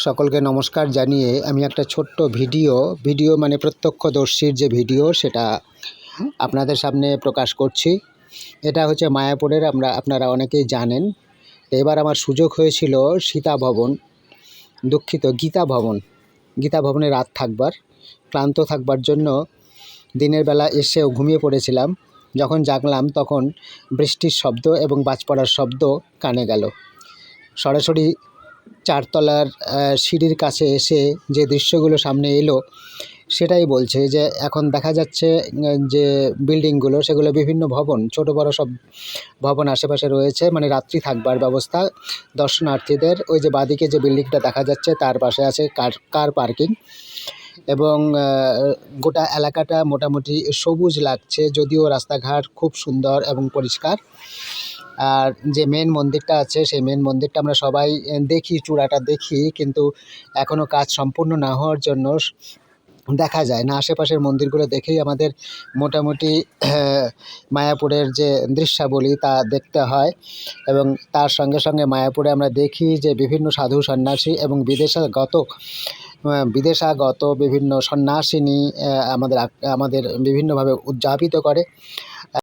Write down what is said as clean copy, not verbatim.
সকলকে নমস্কার জানিয়ে আমি একটা ছোট্ট ভিডিও মানে প্রত্যক্ষদর্শীর যে ভিডিও সেটা আপনাদের সামনে প্রকাশ করছি। এটা হচ্ছে মায়াপুরের, আপনারা অনেকেই জানেন। এবার আমার সুযোগ হয়েছিল গীতা ভবনে রাত থাকবার, ক্লান্ত থাকবার জন্য দিনের বেলা এসেও ঘুমিয়ে পড়েছিলাম। যখন জাগলাম তখন বৃষ্টির শব্দ এবং বাজ পড়ার শব্দ কানে গেল। সরাসরি চারতলার সিঁড়ির কাছে এসে যে দৃশ্যগুলো সামনে এলো সেটাই বলছে যে এখন দেখা যাচ্ছে যে বিল্ডিংগুলো, সেগুলো বিভিন্ন ভবন, ছোট বড় সব ভবন আশেপাশে রয়েছে, মানে রাত্রি থাকবার ব্যবস্থা দর্শনার্থীদের। ওই যে বাঁদিকে যে বিল্ডিংটা দেখা যাচ্ছে তার পাশে আছে কার পার্কিং, এবং গোটা এলাকাটা মোটামুটি সবুজ লাগছে, যদিও রাস্তাঘাট খুব সুন্দর এবং পরিষ্কার। আর যে মেন মন্দিরটা আছে সেই মেন মন্দিরটা আমরা সবাই দেখি, চূড়াটা দেখি, কিন্তু এখনও কাজ সম্পূর্ণ না হওয়ার জন্য দেখা যায় না। আশেপাশের মন্দিরগুলো দেখেই আমাদের মোটামুটি মায়াপুরের যে দৃশ্যাবলী তা দেখতে হয়। এবং তার সঙ্গে সঙ্গে মায়াপুরে আমরা দেখি যে বিভিন্ন সাধু সন্ন্যাসী এবং বিদেশাগত বিভিন্ন সন্ন্যাসিনী আমাদের বিভিন্নভাবে উদযাপিত করে।